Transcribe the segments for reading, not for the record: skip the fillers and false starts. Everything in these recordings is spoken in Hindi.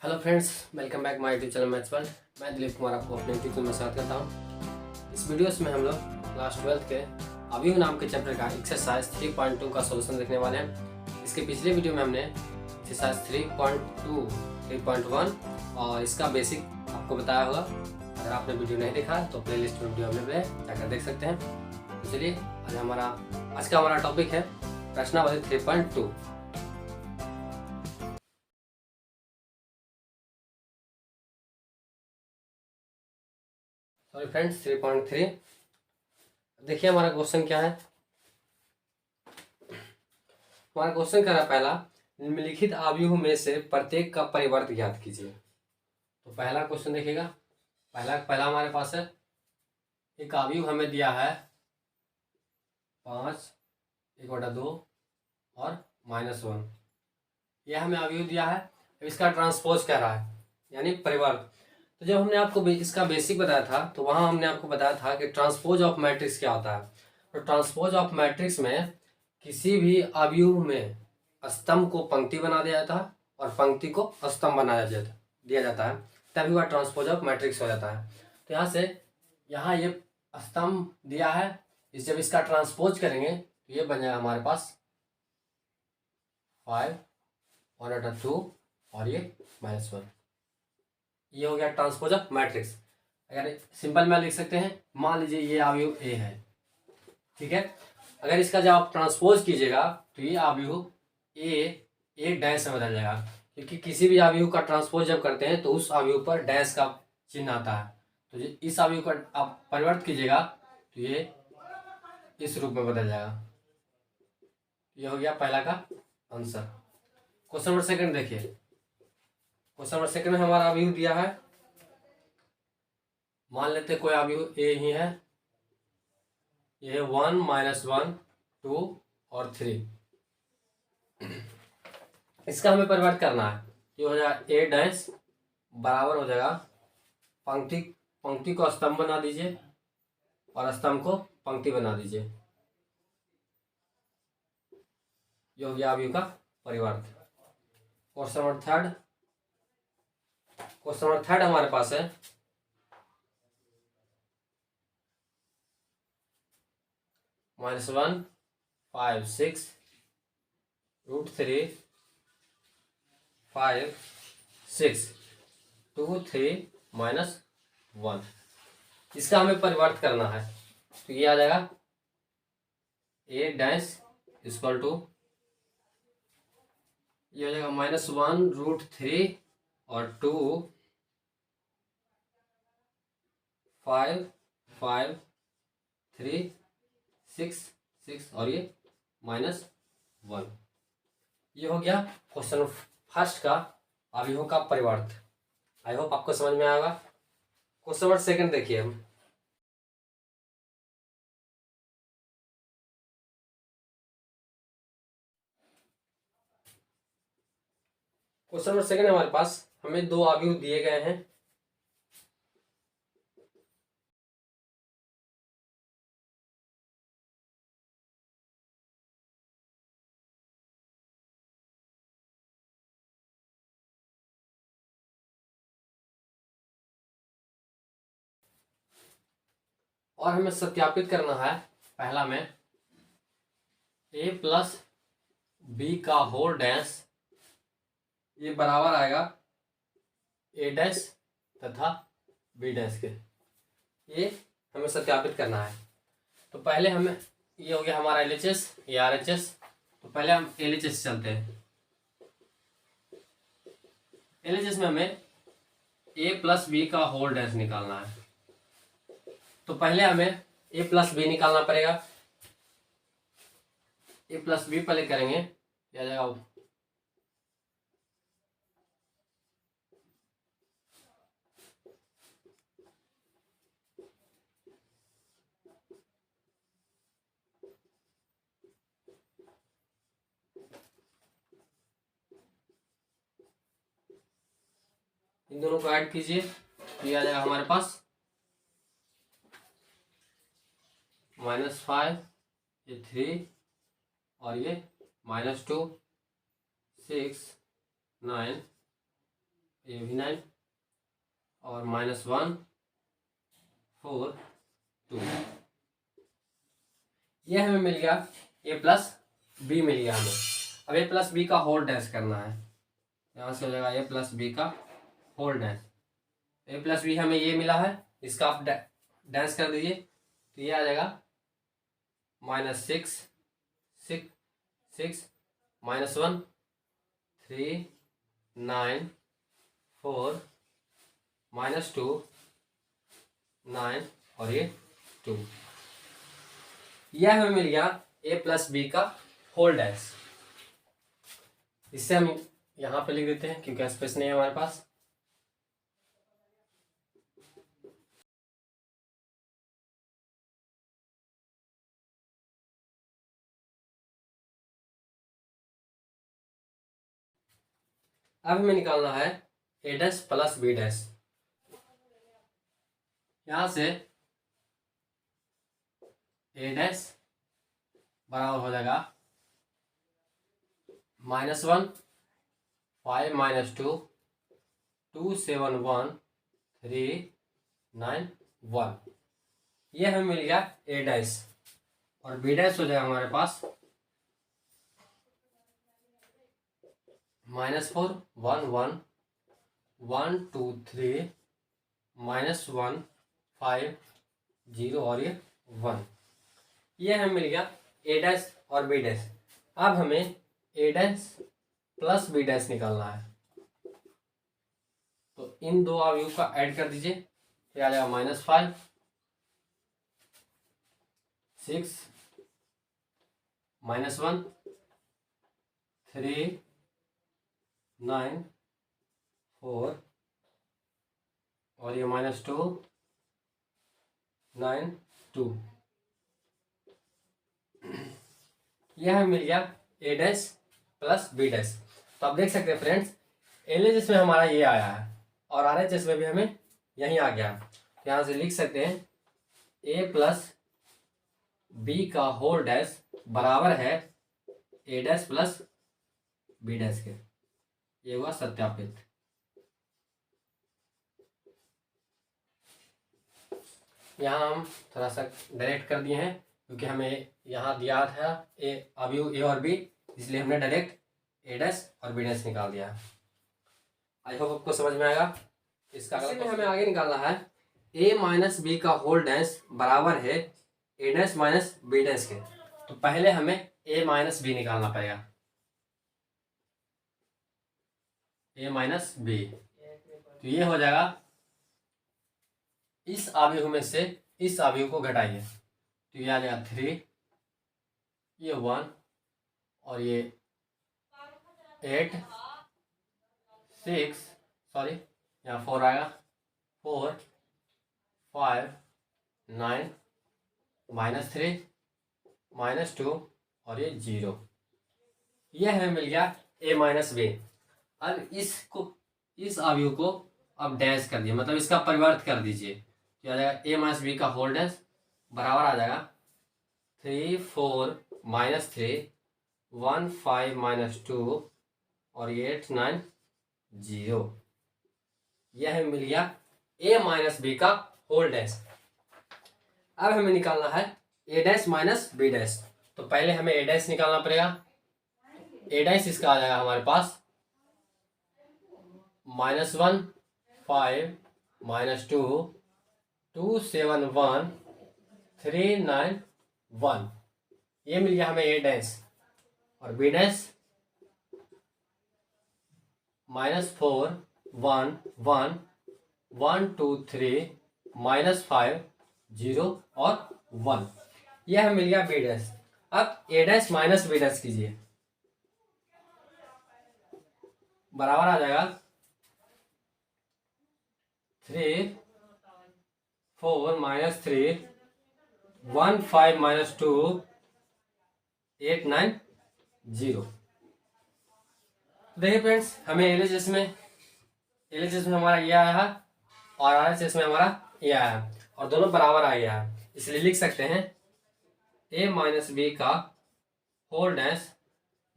Hello friends, welcome back my YouTube channel maths world. मैं दिलीप कुमार आपको अपने यूट्यूब चैनल में स्वागत करता हूँ। इस वीडियोस में हम लोग क्लास 12 के अवयव नाम के चैप्टर का एक्सरसाइज 3.2 का सॉल्यूशन देखने वाले हैं। इसके पिछले वीडियो में हमने एक्सरसाइज 3.2, 3.1 और इसका बेसिक आपको बताया होगा। अगर आपने वीडियो नहीं देखा तो प्ले लिस्ट में वीडियो अवेलेबल है, जाकर देख सकते हैं। तो चलिए आज का हमारा टॉपिक है प्रश्नावली 3.2। सॉरी फ्रेंड्स, 3.3 देखिए हमारा क्वेश्चन क्या है। हमारा क्वेश्चन क्या है, पहला निम्नलिखित अवयवों में से प्रत्येक का परिवर्त ज्ञात कीजिए। तो पहला क्वेश्चन देखिएगा। पहला हमारे पास है, एक अवयव हमें दिया है 5, 1/2 और -1। यह हमें अवयव दिया है। अब इसका ट्रांसपोज कह रहा है, यानी परिवर्त। तो जब हमने आपको इसका बेसिक बताया था तो वहां हमने आपको बताया था कि ट्रांसपोज ऑफ मैट्रिक्स क्या होता है। तो ट्रांसपोज ऑफ मैट्रिक्स में किसी भी अवयव में स्तंभ को पंक्ति बना दिया जाता है और पंक्ति को स्तंभ दिया जाता है, तभी वह ट्रांसपोज ऑफ मैट्रिक्स हो जाता है। तो यहाँ ये स्तंभ दिया है, जब इसका ट्रांसपोज करेंगे तो ये बन जाएगा हमारे पास 5, 1/2 और ये -1। ये हो गया ट्रांसपोज ऑफ मैट्रिक्स। अगर सिंपल में लिख सकते हैं, मान लीजिए ये अवयव ए है, ठीक है। अगर इसका जब आप ट्रांसपोज कीजिएगा तो ये अवयव ए डैश में बदल जाएगा, क्योंकि किसी भी अवयव का ट्रांसपोज जब करते हैं तो उस अवयव पर डैश का चिन्ह आता है। तो इस अवयव का आप परिवर्तित कीजिएगा तो ये इस रूप में बदल जाएगा। ये हो गया पहला का आंसर। क्वेश्चन नंबर सेकंड देखिए। क्वेश्चन नंबर सेकंड में हमारा अवयव दिया है, मान लेते कोई अवयव ए ही है। ये 1, -1, 2 और 3। इसका हमें परिवर्तन करना है। ये हो जाएगा ए डैश बराबर हो जाएगा पंक्ति को स्तंभ बना दीजिए और स्तंभ को पंक्ति बना दीजिए। ये हो गया अवयव का परिवर्तन। क्वेश्चन नंबर थर्ड हमारे पास है, -1, 5, 6, √3, 5, 6, 2, 3, -1। इसका हमें परिवर्तन करना है। तो ये आ जाएगा ए डैश इक्वल टू, ये हो जाएगा -1 √3 और 2, 5, 5, 3, 6, 6 और ये -1। ये हो गया क्वेश्चन फर्स्ट का अवयवों का परिवर्तन। आई होप आपको समझ में आएगा। क्वेश्चन नंबर सेकंड देखिए हम। क्वेश्चन नंबर सेकंड हमारे पास, हमें दो अवयव दिए गए हैं। और हमें सत्यापित करना है। पहला में a + b का होल डैश ये बराबर आएगा a डैश तथा b डैश के। ये हमें सत्यापित करना है। तो पहले हमें, ये हो गया हमारा LHS, ये RHS। तो पहले हम LHS चलते हैं। LHS में हमें a + b का होल डैश निकालना है। तो पहले हमें a + b निकालना पड़ेगा। a + b पहले करेंगे, आ जाएगा इन दोनों को ऐड कीजिए तो ये आ जाएगा हमारे पास -5, ये 3 और ये -2, 6, 9 ये भी 9 और -1 4 2, ये हमें मिल गया a प्लस बी मिल गया हमें। अब a प्लस बी का होल डैश करना है, यहाँ से हो जाएगा a प्लस बी का whole dash. a plus B हमें ये मिला है, इसका आप डैश कर दीजिए तो ये आ जाएगा -6 6 6 -1 3 9 4 -2 9 और ये 2, यह हमें मिल गया a प्लस बी का होल डैश। इससे हम यहाँ पे लिख देते हैं क्योंकि स्पेस नहीं है हमारे पास। अब हमें निकालना है a dash plus B dash. यहाँ से a डैश बराबर हो जाएगा -1 5 -2 2 7 1 3 9 1, ये हमें मिल गया a डैश। और b डैश हो जाएगा हमारे पास -4 1 1 1 2 3 -1 5 0 और ये 1, ये हमें मिल गया a डैश और b डैश। अब हमें a dash plus b dash निकालना है, तो इन दो अवयव का ऐड कर दीजिए, फिर आ जाएगा -5 6 -1 3 9 4 और ये -2 9 2, यह हमें मिल गया a dash plus b dash. तो आप देख सकते हैं फ्रेंड्स, LHS में हमारा ये आया है और RHS में भी हमें यहीं आ गया। तो यहाँ से लिख सकते हैं a प्लस बी का होल डैश बराबर है a dash plus b dash के। ये हुआ सत्यापित। यहाँ हम थोड़ा सा डायरेक्ट कर दिए हैं क्योंकि हमें यहाँ दिया था अवयव a और b, इसलिए हमने डायरेक्ट a डैश और b डैश निकाल दिया। आई होप आपको समझ में आएगा। इसका में हमें आगे निकालना है a माइनस बी का होल डैश बराबर है a dash minus b dash के। तो पहले हमें a माइनस बी निकालना पड़ेगा, a माइनस बी। तो ये हो जाएगा, इस अवयव में से इस अवयव को घटाइए तो ये आ जाएगा 3, ये 1 और ये 8 6 सॉरी यहाँ 4 आएगा 4 5 9 -3 -2 और ये 0, ये हमें मिल गया a माइनस बी। अब इस अवयव को अब डैश कर दिए, मतलब इसका परिवर्त कर दीजिए, तो आ जाएगा a माइनस बी का होल डैश बराबर आ जाएगा 3 4 -3 1 5 -2 और 8 9 0, यह हमें मिल गया a माइनस बी का होल डैश। अब हमें निकालना है a dash minus b dash. तो पहले हमें a डैश निकालना पड़ेगा। a डैश इसका आ जाएगा हमारे पास -1 5 -2 2 7 1 3 9 1, ये मिल गया हमें a डैश। और b डैश -4 1 1 1 2 3 -5 0 और 1, यह हमें मिल गया b डैश। अब a dash minus b dash कीजिए, बराबर आ जाएगा 3 4 -3 1 5 -2 8 9 0। देखिए फ्रेंड्स, हमें LHS में हमारा ये आया है और RHS में हमारा ये आया है और दोनों बराबर आ गया है, इसलिए लिख सकते हैं a माइनस बी का होल डैश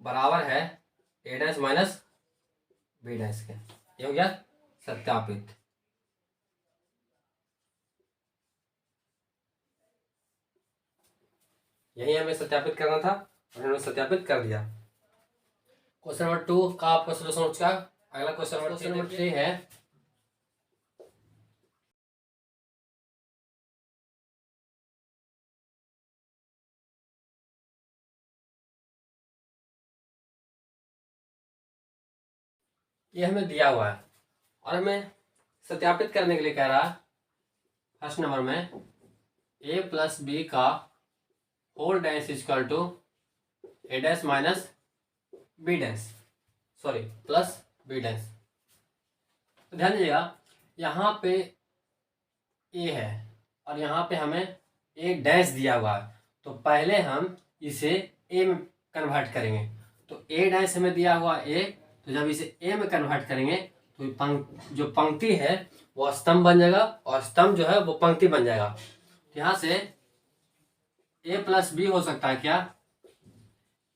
बराबर है a dash minus b dash के। ये हो गया सत्यापित। यही हमें सत्यापित करना था और हमने सत्यापित कर दिया। क्वेश्चन नंबर 2 का आपका सोल्यूशन हो चुका। अगला क्वेश्चन नंबर 3 है, ये हमें दिया हुआ है और हमें सत्यापित करने के लिए कह रहा है फर्स्ट नंबर में a प्लस बी का whole dash equal to a dash minus b dash, sorry plus b dash. तो ध्यान दीजिएगा, यहाँ पे a है और यहाँ पे हमें a डैश दिया हुआ है, तो पहले हम इसे a में कन्वर्ट करेंगे। तो a डैश हमें दिया हुआ a, तो जब इसे a में कन्वर्ट करेंगे तो जो पंक्ति है वो स्तंभ बन जाएगा और स्तंभ जो है वो पंक्ति बन जाएगा। तो यहाँ से a प्लस बी हो सकता है क्या,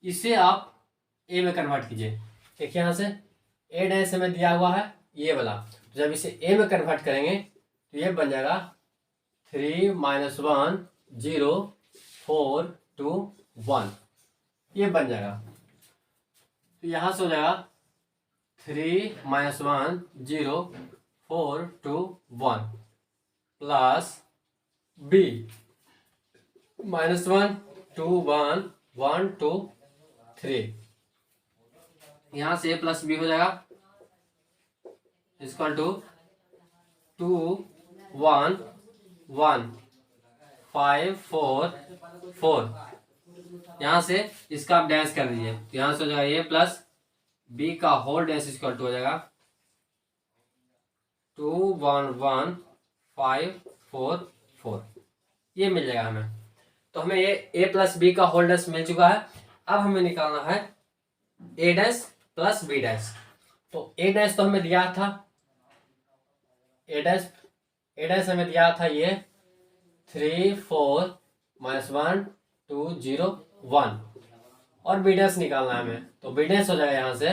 इसे आप a में कन्वर्ट कीजिए। देखिए यहाँ से a डैश हमें दिया हुआ है ये वाला, तो जब इसे a में कन्वर्ट करेंगे तो ये बन जाएगा 3 - 1 0 4 2 1, ये बन जाएगा। तो यहाँ से हो जाएगा 3 - 1 0 4 2 1 प्लस b -1 2 1 1 2 3, यहाँ से a प्लस बी हो जाएगा इक्वल टू 2 1 1 5 4 4। यहाँ से इसका आप डैश कर दीजिए, तो यहाँ से हो जाएगा a प्लस बी का होल डैश इक्वल टू हो जाएगा 2 1 1 5 4 4, ये मिल जाएगा हमें। तो हमें ये a प्लस बी का होल डैश मिल चुका है। अब हमें निकालना है a dash plus b dash. तो a डैश तो हमें दिया था, a डैश हमें दिया था ये 3 4 -1 2 0 1, और b डैश निकालना है हमें। तो b डैश हो जाएगा यहाँ से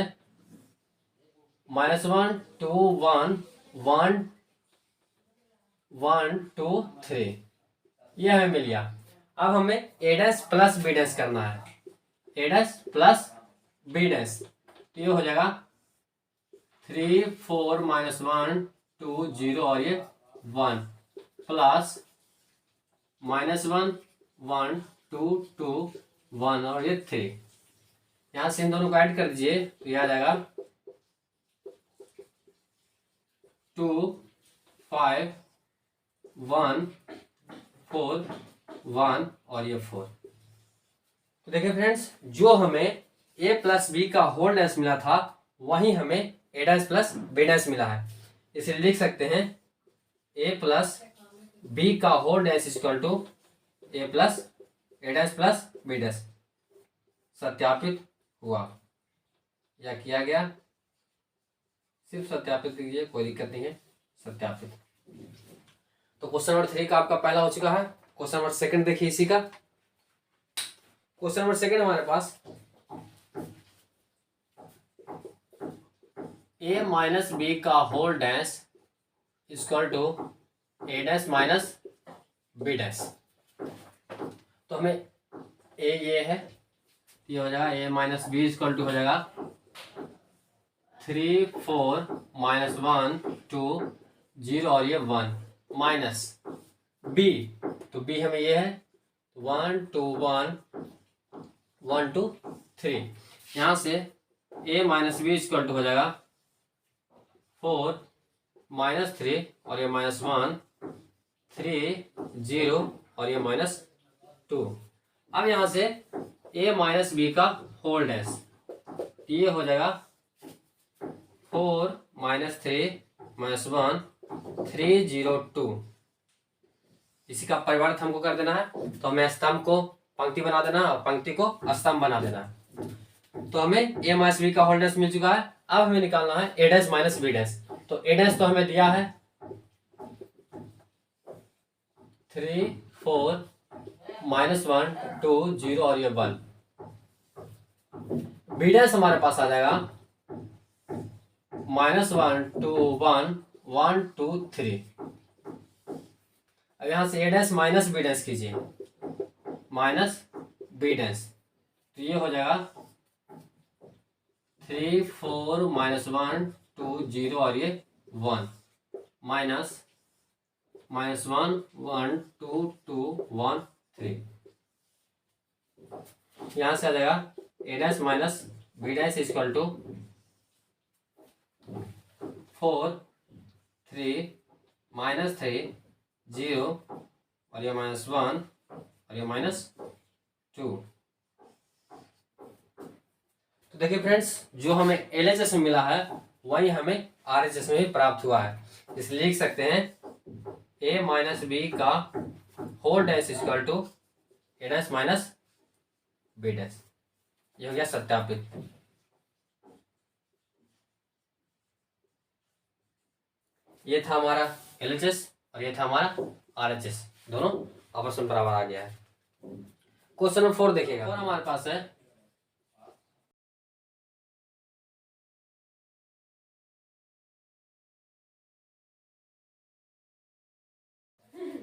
-1 2 1 1 1 2 3, ये हमें मिल गया। अब हमें a dash plus b dash करना है, a dash plus b dash. तो ये हो जाएगा 3 4 -1 2 0 और ये 1 प्लस -1 1 2 2 1 और ये 3। यहाँ से इन दोनों को ऐड कर दीजिए तो यह आ जाएगा 2 5 1 4 1 और ये 4। तो देखिए फ्रेंड्स, जो हमें a प्लस बी का होल डैश मिला था वही हमें a dash plus b dash मिला है। इसलिए लिख सकते हैं a प्लस बी का whole dash equal to a plus a dash plus b dash. सत्यापित हुआ या किया गया, सिर्फ सत्यापित कीजिए, कोई दिक्कत नहीं है, सत्यापित। तो क्वेश्चन नंबर 3 का आपका पहला हो चुका है। क्वेश्चन नंबर 2 देखिए इसी का। क्वेश्चन नंबर 2 हमारे पास a माइनस बी का whole dash equal to a dash minus b dash. तो हमें a ये है, ये हो जाएगा a minus B equal to हो जाएगा 3 4 -1 2 0 और ये 1 माइनस b, तो b हमें ये है 1 2 1 1 2 3। यहाँ से a minus B equal to हो जाएगा 4 -3 और ये -1 3 0 और ये -2। अब यहाँ से a माइनस बी का होल डैश, ये हो जाएगा 4 -3 -1 3 0 2। इसी का परिवर्त हमको कर देना है, तो हमें स्तंभ को पंक्ति बना देना है और पंक्ति को स्तंभ बना देना है। तो हमें a माइनस बी का होल डैश मिल चुका है। अब हमें निकालना है a dash minus b dash. तो a डैश तो हमें दिया है 3 4 -1 2 0 और ये 1। b डैश हमारे पास आ जाएगा -1 2 1 1 2 3। अब यहाँ से ए डैश माइनस बी डैश कीजिए, माइनस बी डैश, तो ये हो जाएगा 3 4 -1 2 0 और ये 1 माइनस -1 1 2 2 1 3। यहाँ से आ जाएगा A dash minus B dash equal to 4 3 -3 0 और ये -1 और ये -2। तो देखिए फ्रेंड्स, जो हमें LHS में मिला है वही हमें RHS में भी प्राप्त हुआ है। इसलिए लिख सकते हैं a माइनस बी का whole dash equal to A dash minus B dash. ये हो गया सत्यापित। ये था हमारा LHS और ये था हमारा RHS, दोनों आपस में बराबर आ गया है। क्वेश्चन नंबर 4 देखिएगा, और हमारे पास है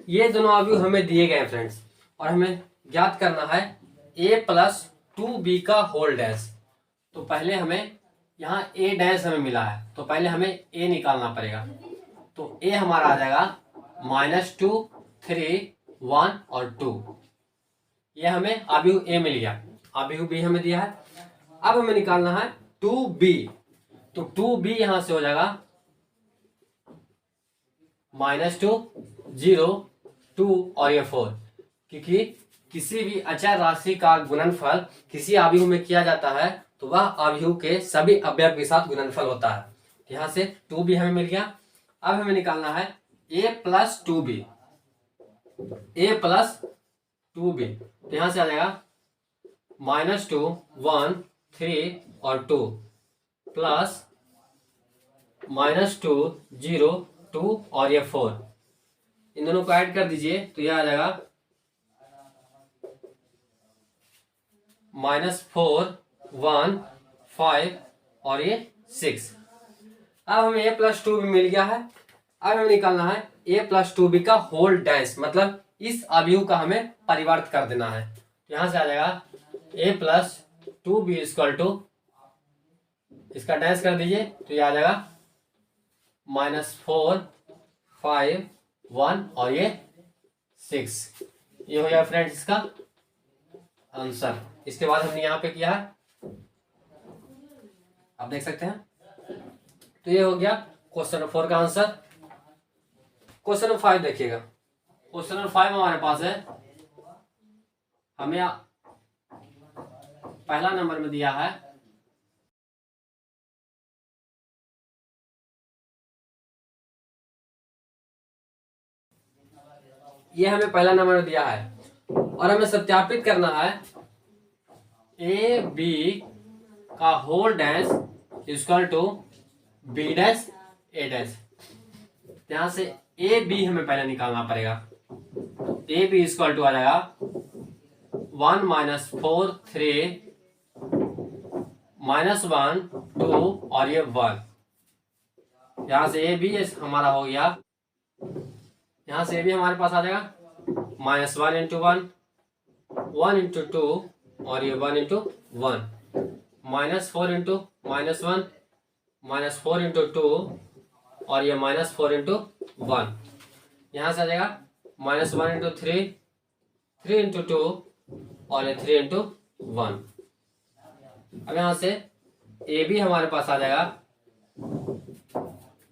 ये दोनों अवयव हमें दिए गए हैं फ्रेंड्स, और हमें ज्ञात करना है a प्लस 2b का होल डैश। तो पहले हमें यहाँ a डैश हमें मिला है, तो पहले हमें a निकालना पड़ेगा। तो a हमारा आ जाएगा -2 3 1 और 2। ये हमें अवयव a मिल गया, अवयव b हमें दिया है। अब हमें निकालना है 2b, तो 2b यहां से हो जाएगा -2 0 2 और ये 4, क्योंकि किसी भी अचर राशि का गुणनफल किसी अवयव में किया जाता है तो वह अवयव के सभी अवयव के साथ गुणनफल होता है। यहाँ से 2b हमें मिल गया। अब हमें निकालना है a plus 2b, a plus 2b, तो यहाँ से आ जाएगा -2 1 3 और 2 प्लस -2 0 2 और ये 4। इन दोनों को ऐड कर दीजिए तो यह आ जाएगा -4 1 5 और ये 6। अब हमें a प्लस 2b मिल गया है। अब हमें निकालना है a प्लस 2b का होल डैश, मतलब इस अवयव का हमें परिवर्त कर देना है। यहां से आ जाएगा a plus 2b equal to, इसका डैश कर दीजिए तो ये आ जाएगा -4 5 1 और ये 6। ये हो गया फ्रेंड्स इसका आंसर। इसके बाद हमने यहाँ पे किया है, आप देख सकते हैं। तो ये हो गया क्वेश्चन नंबर 4 का आंसर। क्वेश्चन नंबर 5 देखिएगा। क्वेश्चन नंबर 5 हमारे पास है, हमें पहला नंबर में दिया है ये हमें पहला नंबर में दिया है और हमें सत्यापित करना है ए बी का whole dash equal to B dash A dash. यहां से ए बी हमें पहले निकालना पड़ेगा। ए बी इक्वल टू आ जाएगा 1 -4 3 -1 2 और ये 1। यहां से ए बी हमारा हो गया, यहां से ए बी हमारे पास आ जाएगा -1 इंटू 1 1 इंटू 2 और ये 1 इंटू 1 -4 इंटू -1 -4 इंटू 2 और ये -4 इंटू 1। यहाँ से आ जाएगा -1 इंटू 3 3 इंटू 2 और ये 3 इंटू 1। अब यहाँ से ए बी हमारे पास आ जाएगा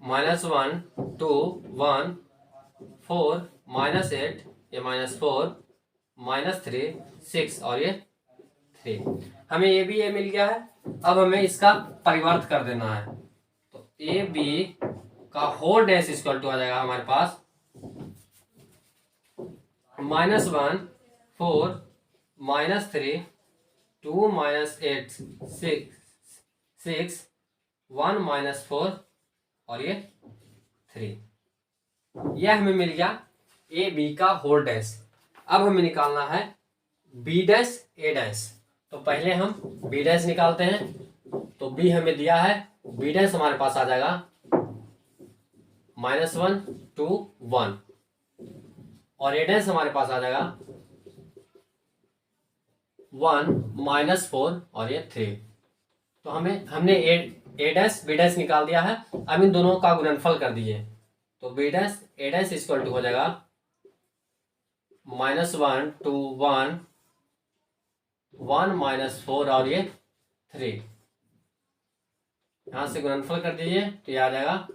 -1 2 1 4 -8 ये -4 -3 6 और ये 3। हमें ए बी ए मिल गया है। अब हमें इसका परिवर्त कर देना है। तो ए बी का होल डैश इक्वल टू आ जाएगा हमारे पास -1 4 -3 2 -8 6 1 -4 और ये 3। यह हमें मिल गया ए बी का होल डैश। अब हमें निकालना है बी डैश ए डैश। तो पहले हम बी डैश निकालते हैं। तो बी हमें दिया है, बी डैश हमारे पास आ जाएगा -1 to 1 और एडेंस हमारे पास आ जाएगा 1 -4 और ये 3। तो हमने ए डैश बी डैश निकाल दिया है। अब इन दोनों का गुणनफल कर दीजिए। तो B dash A dash equal to हो जाएगा -1 to 1 1 -4 और ये 3। यहां से गुणनफल कर दीजिए तो ये आ जाएगा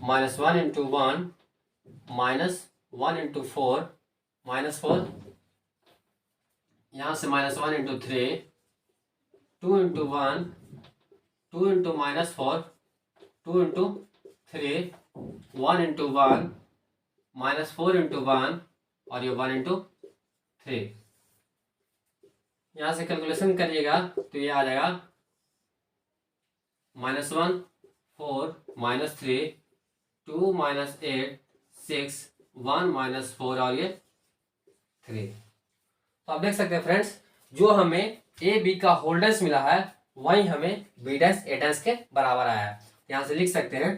-1 into 1 -1 into 4 -4, यहां से -1 into 3 2 into 1 2 into -4 2 into 3 1 into 1 -4 into 1 और ये 1 into 3। यहां से कैलकुलेशन करिएगा तो ये आ जाएगा -1 4 -3 2 -8 6 1 -4 और ये 3। तो आप देख सकते हैं फ्रेंड्स, जो हमें ए बी का होल डैश मिला है वही हमें बी डैश ए डैश के बराबर आया है। यहां से लिख सकते हैं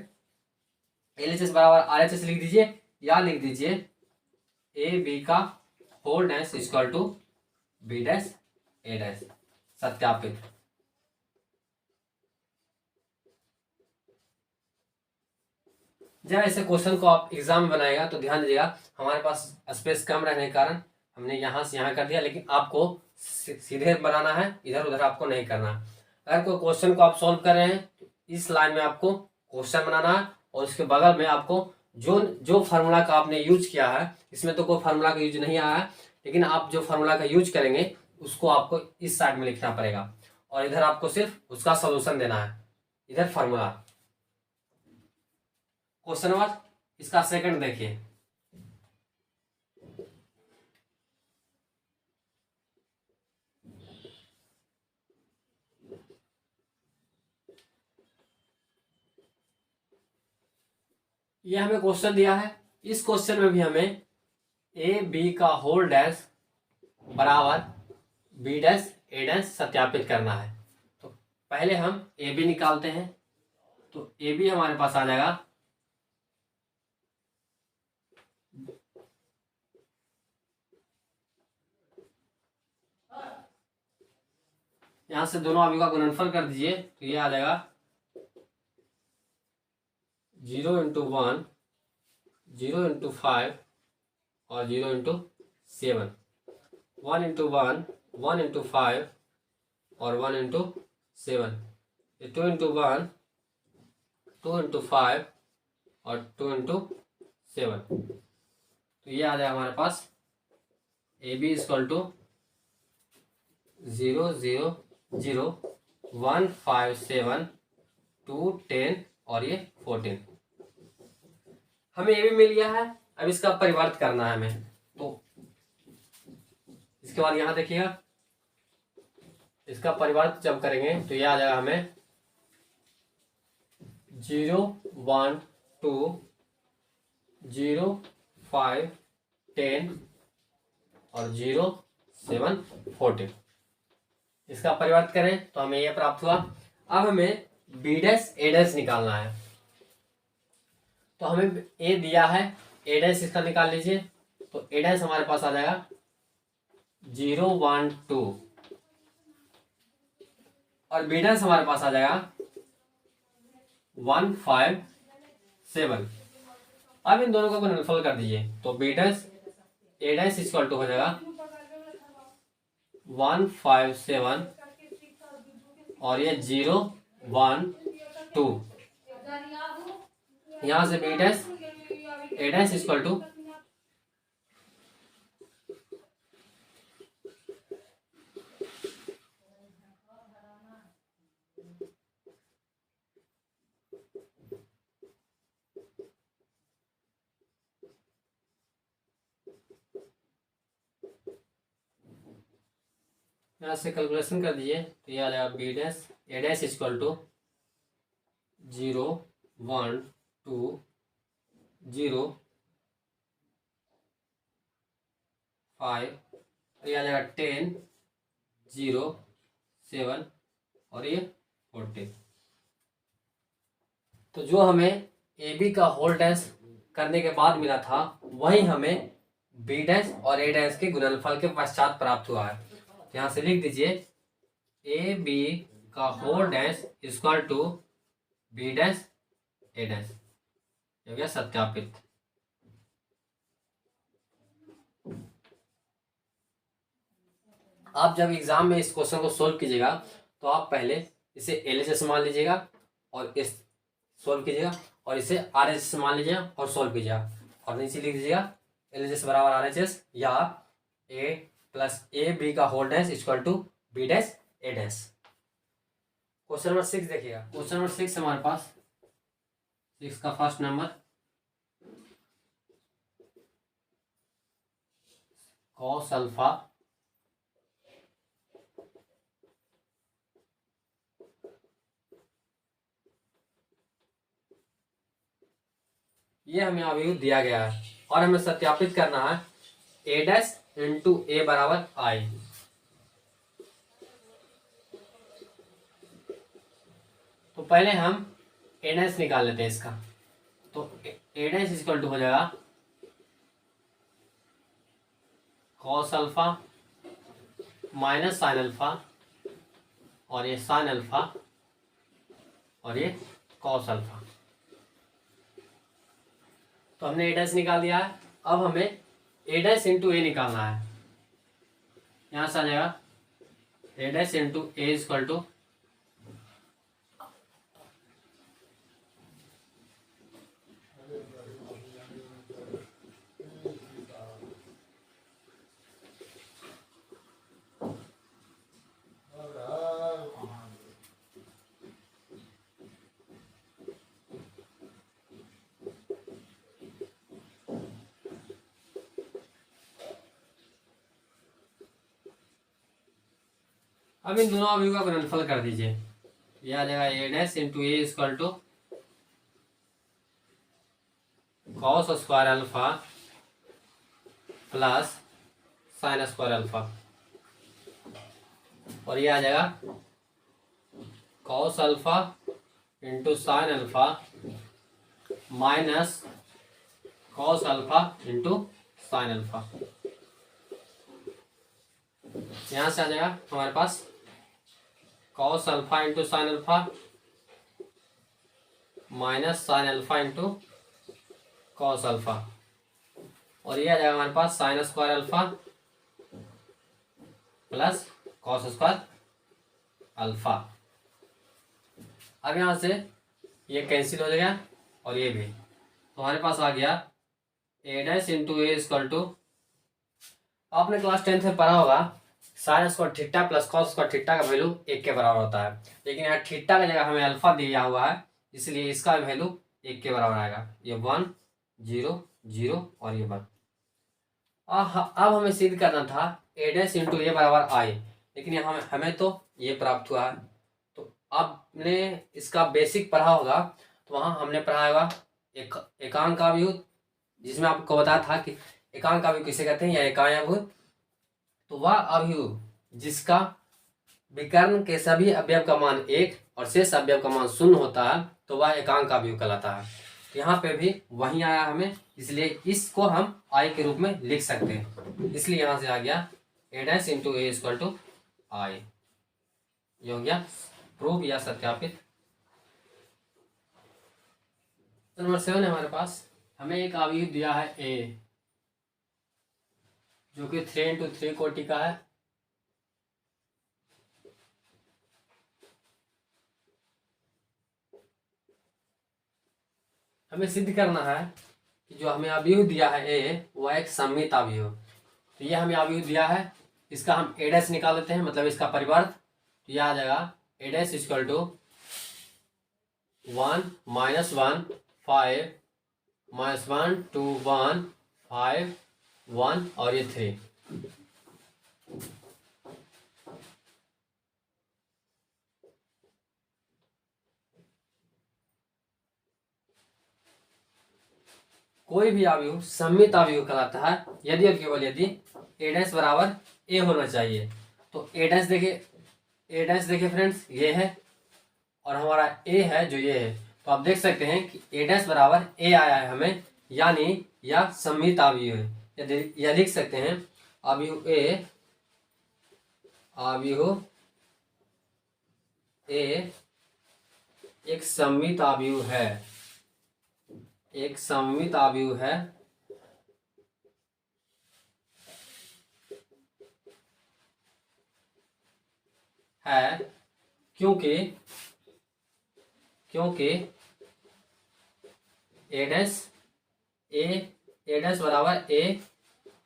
LHS बराबर RHS लिख दीजिए या लिख दीजिए ए बी का whole dash equal to B dash A dash सत्यापित। जब ऐसे क्वेश्चन को आप एग्जाम में बनाएगा तो ध्यान दीजिएगा, हमारे पास स्पेस कम रहने के कारण हमने यहाँ से यहाँ कर दिया, लेकिन आपको सीधे बनाना है, इधर उधर आपको नहीं करना। अगर कोई क्वेश्चन को आप सॉल्व कर रहे हैं तो इस लाइन में आपको क्वेश्चन बनाना है और उसके बगल में आपको जो फार्मूला का आपने यूज किया है, इसमें तो कोई फार्मूला का यूज नहीं आया है, लेकिन आप जो फार्मूला का यूज करेंगे उसको आपको इस साइड में लिखना पड़ेगा और इधर आपको सिर्फ उसका सोल्यूशन देना है। इधर फार्मूला क्वेश्चन नंबर इसका सेकंड देखिए। ये हमें क्वेश्चन दिया है। इस क्वेश्चन में भी हमें ए बी का होल डैश बराबर बी डैश ए डैश सत्यापित करना है। तो पहले हम ए बी निकालते हैं। तो ए बी हमारे पास आ जाएगा यहां से दोनों अवयव का गुणनफल कर दीजिए तो ये आ जाएगा 0 into 1 0 into 5 और 0 into 7 1 into 1 1 into 5 और 1 into 7 2 into 1 2 into 5 और 2 into 7। तो ये आ जाएगा हमारे पास ए बी इक्वल टू 0 0 0 1 5 7 2 10 और ये 14। हमें ये भी मिल गया है। अब इसका परिवर्त करना है हमें। तो इसके बाद यहां देखिएगा, इसका परिवर्त जब करेंगे तो ये आ जाएगा हमें 0 1 2 0 5 10 और 0 7 14। इसका परिवर्त करें तो हमें यह प्राप्त हुआ। अब हमें बी डैश ए डैश निकालना है। तो हमें ए दिया है, ए डैश इसका निकाल लीजिए। तो ए डैश हमारे पास आ जाएगा 0 1 2 और बी डैश हमारे पास आ जाएगा 1 5 7। अब इन दोनों का गुणनफल कर दीजिए। तो B dash A dash equal to हो जाएगा 1 5 7 और ये 0 1 2। यहां से B dash A dash equal to यहाँ से कैलकुलेशन कर दीजिए तो ये आ जाएगा B dash A dash equal to 0 1 2 0 5 ये आ जाएगा 10 0 7 और ये 14। तो जो हमें ए बी का होल डैश करने के बाद मिला था वही हमें बी डैश और ए डैश के गुणनफल के पश्चात प्राप्त हुआ है। यहाँ से लिख दीजिए ए बी का whole dash equal to B dash A dash, हो गया सत्यापित। आप जब एग्जाम में इस क्वेश्चन को सोल्व कीजिएगा तो आप पहले इसे एलएचएस मान लीजिएगा और इस सोल्व कीजिएगा, और इसे आरएचएस मान लीजिएगा और सोल्व कीजिएगा, और नीचे लिख दीजिएगा एलएचएस बराबर आरएचएस या ए प्लस ए बी का whole dash equal to B dash A dash. Question number 6 देखिएगा। क्वेश्चन नंबर 6 हमारे पास 6 का फर्स्ट नंबर कॉस अल्फा ये हमें अभी दिया गया है और हमें सत्यापित करना है ए डैश इंटू ए बराबर आई। तो पहले हम ए डैश निकाल लेते हैं इसका। तो ए डैश इक्वल टू हो जाएगा cos alpha minus sine alpha, और ये साइन अल्फा और ये कॉस अल्फा। तो हमने ए डैश निकाल दिया है। अब हमें ए डैश इंटू ए निकालना है। यहाँ से आ जाएगा A dash into A equal to अब इन दोनों अवयवों का गुणनफल कर दीजिए। ये आ जाएगा A dash into A equal to cos square alpha plus sine square alpha, और ये आ जाएगा cos alpha into sine alpha minus cos alpha into sine alpha. यहाँ से आ जाएगा हमारे पास cos alpha into sine alpha minus sine alpha into cos alpha, और ये आ जाएगा हमारे पास sine square alpha plus cos square alpha. अब यहाँ से ये कैंसिल हो जाएगा और ये भी, तो हमारे पास आ गया A dash into A equal to, आपने क्लास 10th में पढ़ा होगा sine square theta plus cos square theta का वैल्यू 1 के बराबर होता है, लेकिन यहाँ थीटा की जगह हमें अल्फा दिया हुआ है इसलिए इसका वैल्यू 1 के बराबर आएगा। ये 1 0 0 और ये 1। अब हमें सिद्ध करना था ए डैश इंटू ए बराबर आई, लेकिन यहाँ हमें तो ये प्राप्त हुआ है। तो आपने इसका बेसिक पढ़ा होगा, तो वहाँ हमने पढ़ा होगा एकांक अवयव, जिसमें आपको बताया था कि एकांक अवयव किसे कहते हैं या एकांक। तो वह अवयव जिसका विकर्ण के सभी अवयव का मान 1 और शेष अवयव का मान 0 होता है तो वह एकांक अवयव कहलाता है। यहाँ पे भी वही आया हमें, इसलिए इसको हम आई के रूप में लिख सकते हैं, इसलिए यहाँ से आ गया A dash into A equal to I. ये हो गया प्रूव या सत्यापित। नंबर 7 है हमारे पास, हमें एक अवयव दिया है ए जो कि 3 इंटू 3 कोटि का है। हमें सिद्ध करना है कि जो हमें अवयव दिया है ए वह एक सममित अवयव। तो ये हमें अवयव दिया है, इसका हम ए डैश निकाल लेते हैं, मतलब इसका परिवर्त। तो यह आ जाएगा A dash equal to 1 minus 1 5 minus 1 2 1 5 1 और ये 3। कोई भी अवयव सममित अवयव कहलाता है यदि और केवल यदि ए डैश बराबर ए होना चाहिए। तो ए डैश देखिए फ्रेंड्स, ये है और हमारा ए है जो ये है, तो आप देख सकते हैं कि ए डैश बराबर ए आया है हमें, यानी यह सममित अवयव है। यह लिख सकते हैं अवयव ए एक सममित अवयव है, एक सममित अवयव है क्योंकि ए डैश बराबर ए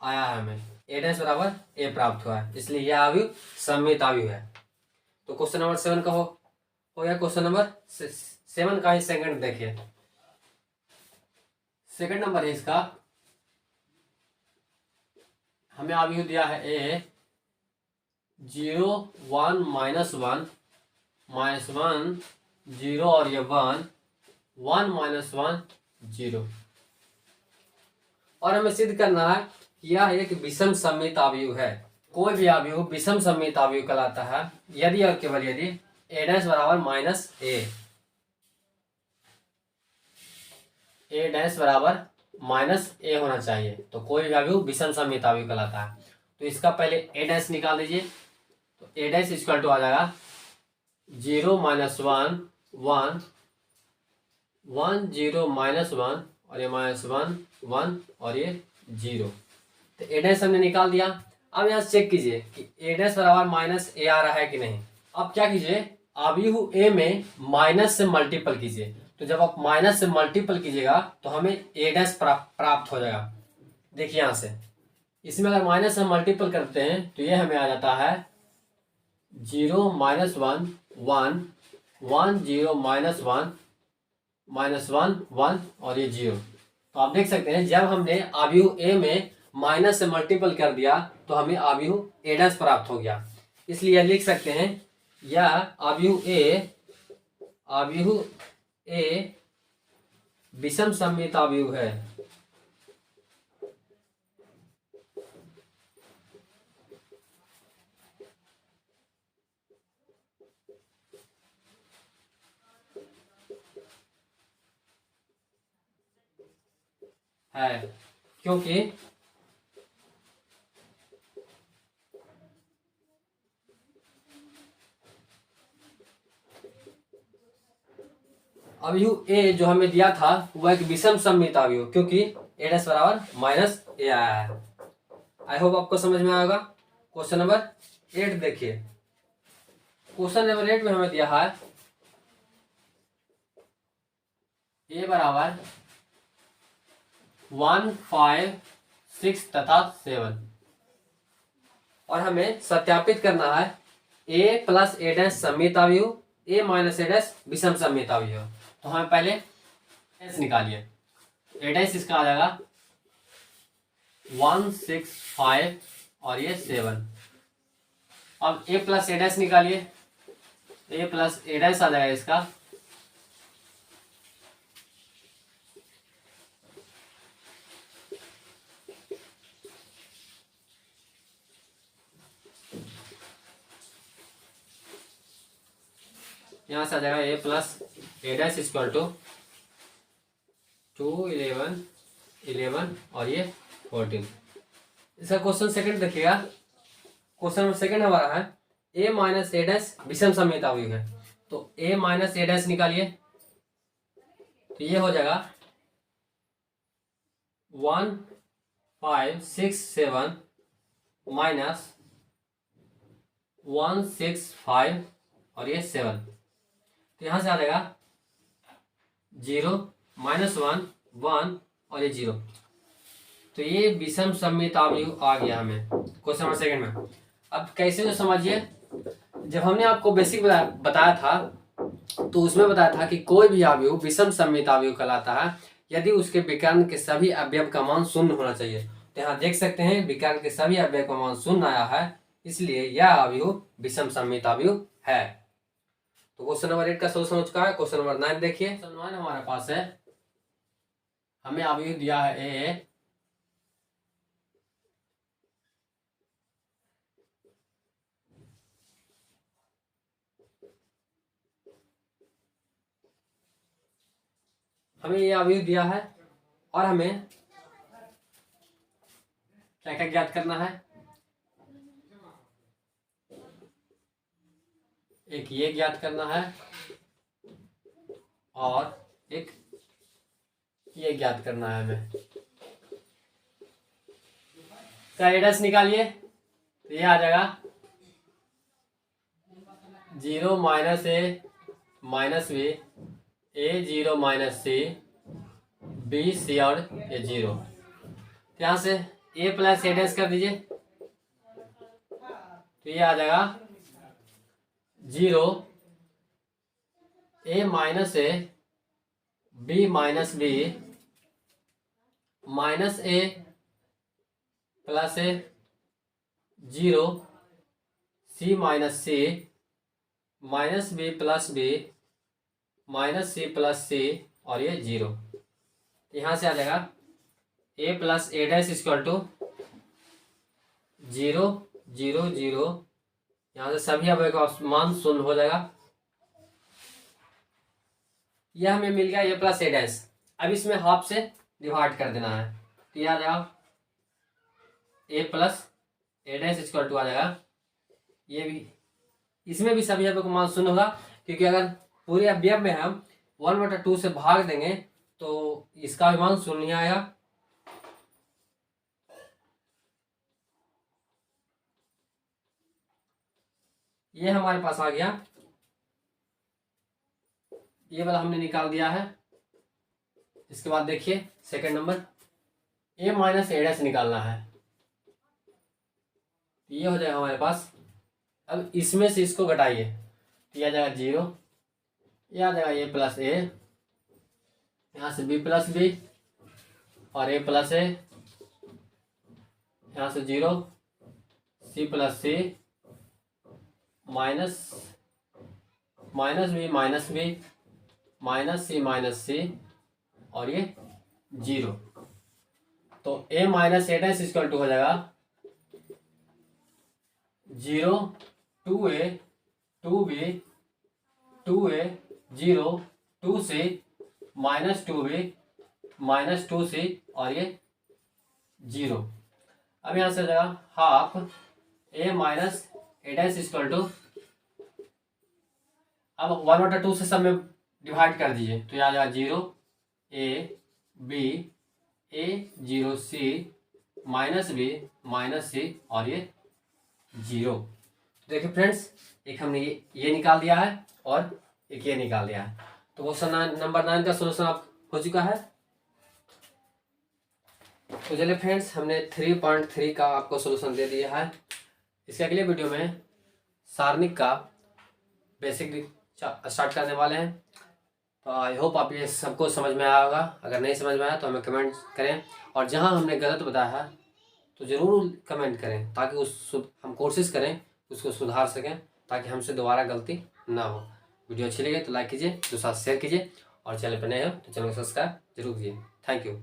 आया है हमें, ए डैश बराबर ए प्राप्त हुआ है, इसलिए यह अवयव सममित अवयव है। तो क्वेश्चन नंबर 7 का हो गया। क्वेश्चन नंबर 7 का ही सेकंड देखिए। सेकंड नंबर है इसका, हमें अवयव दिया है ए 0 1 -1 -1 0 और ये 1 1 -1 0, और हमें सिद्ध करना है कि यह एक विषम सममित अवयव है। कोई भी अवयव विषम सममित अवयव कहलाता है यदि और केवल यदि ए डैश बराबर ए डैश बराबर -a होना चाहिए, तो कोई भी अवयव विषम सममित अवयव कहलाता है। तो इसका पहले ए डैश निकाल दीजिए, तो ए डैश इक्वल टू आ जाएगा 0 -1 1 1 0 -1 और ये -1 1 और ये 0। तो ए डैश हमने निकाल दिया। अब यहाँ चेक कीजिए कि ए डैश बराबर -a आ रहा है कि नहीं। अब क्या कीजिए, अवयव ए में माइनस से मल्टीपल कीजिए, तो जब आप माइनस से मल्टीपल कीजिएगा तो हमें ए डैश प्राप्त हो जाएगा। देखिए यहाँ से इसमें अगर माइनस से मल्टीपल करते हैं तो ये हमें आ जाता है 0 -1 1 1 0 -1 -1 1 और ये 0। तो आप देख सकते हैं जब हमने अवयव ए में माइनस से मल्टीपल कर दिया तो हमें अवयव ए डैश प्राप्त हो गया। इसलिए लिख सकते हैं यह अवयव ए विषम सममित अवयव है। क्योंकि अवयव ए जो हमें दिया था वह एक विषम सममित अवयव, क्योंकि ए डैश बराबर -a आया है। आई होप आपको समझ में आएगा। क्वेश्चन नंबर 8 देखिए। क्वेश्चन नंबर 8 में हमें दिया है ए बराबर 1 5 6 तथा 7, और हमें सत्यापित करना है a प्लस ए डैश सममित अवयव, a माइनस ए डैश विषम सममित अवयव। तो हमें पहले डैश निकालिए, ए डैश इसका आ जाएगा 1 6 5 और ये 7। अब a प्लस ए डैश निकालिए, a प्लस ए डैश आ जाएगा इसका यहाँ से आ जाएगा a plus A dash equal to 2 11 11 और ये 14। इसका क्वेश्चन सेकंड देखिएगा। क्वेश्चन नंबर सेकंड हमारा है a माइनस ए डैश विषम सममित अवयव है, तो a माइनस ए डैश निकालिए, तो ये हो जाएगा 1 5 6 7 माइनस 1 6 5 और ये 7। तो यहाँ से आ जाएगा 0 -1 1 और ये 0। तो ये विषम सममित अवयव आ गया हमें क्वेश्चन नंबर सेकंड में। अब कैसे तो समझिए, जब हमने आपको बेसिक बताया था तो उसमें बताया था कि कोई भी अवयव विषम सममित अवयव कहलाता है यदि उसके विकर्ण के सभी अवयव का मान शून्य होना चाहिए। तो यहाँ देख सकते हैं विकर्ण के सभी अवयव का मान शून्य आया है, इसलिए यह अवयव विषम सममित अवयव है। तो क्वेश्चन नंबर 8 का सोल्यूशन हो चुका है। क्वेश्चन नंबर 9 देखिए। क्वेश्चन 9 हमारे पास है, हमें अवयव दिया है ए हमें ये अवयव दिया है और हमें क्या क्या ज्ञात करना है, एक ये ज्ञात करना है और एक ये ज्ञात करना है हमें। का एडस निकालिए तो ये आ जाएगा 0 minus A minus B, A 0 minus C, B C और ए 0। यहाँ से ए प्लस ए डैश कर दीजिए तो ये आ जाएगा 0 A minus A, B minus B, minus A plus A 0, C minus C, minus B plus B, minus C plus C और ये 0। यहाँ से आ जाएगा A plus A dash equal to 0 0 0। यहाँ से सभी अवयव का मान शून्य हो जाएगा। यह हमें मिल गया ए प्लस ए डैश। अब इसमें हाफ से डिवाइड कर देना है तो यह आ जाएगा A plus A dash equal to आ जाएगा, ये भी इसमें भी सभी अवयव का मान शून्य होगा, क्योंकि अगर पूरे अवयव में हम 1/2 से भाग देंगे तो इसका भी मान शून्य नहीं आएगा। ये हमारे पास आ गया, ये वाला हमने निकाल दिया है। इसके बाद देखिए second number A minus A dash निकालना है, ये हो जाएगा हमारे पास। अब इसमें से इसको घटाइए तो यह आ जाएगा 0, यह आ जाएगा ए प्लस ए, यहाँ से बी प्लस बी और ए प्लस ए, यहाँ से 0 C plus C, minus minus B minus B, minus C और ये 0। तो A minus A dash equal to हो जाएगा 0 2a 2b 2a 0 2c minus 2b minus 2c और ये 0। अब यहाँ से हो जाएगा half A minus A dash equal to, अब 1/2 से सब में डिवाइड कर दीजिए तो यहाँ आ जाएगा 0 A B A 0 C minus B minus C और ये 0। देखिए फ्रेंड्स, एक हमने ये निकाल दिया है और एक ये निकाल दिया है। तो क्वेश्चन नंबर 9 का सोल्यूशन आप हो चुका है। तो चलिए फ्रेंड्स, हमने 3.3 का आपको सोल्यूशन दे दिया है। इसके अगले वीडियो में सारणिक का बेसिक स्टार्ट करने वाले हैं। तो आई होप आप ये सबको समझ में आया होगा। अगर नहीं समझ में आया तो हमें कमेंट करें, और जहां हमने गलत बताया है तो ज़रूर कमेंट करें, ताकि हम कोशिश करें उसको सुधार सकें, ताकि हमसे दोबारा गलती ना हो। वीडियो अच्छी लगे तो लाइक कीजिए, दूसरा शेयर कीजिए, और चैनल पर नए हो तो चैनल को सब्सक्राइब जरूर कीजिए। Thank you.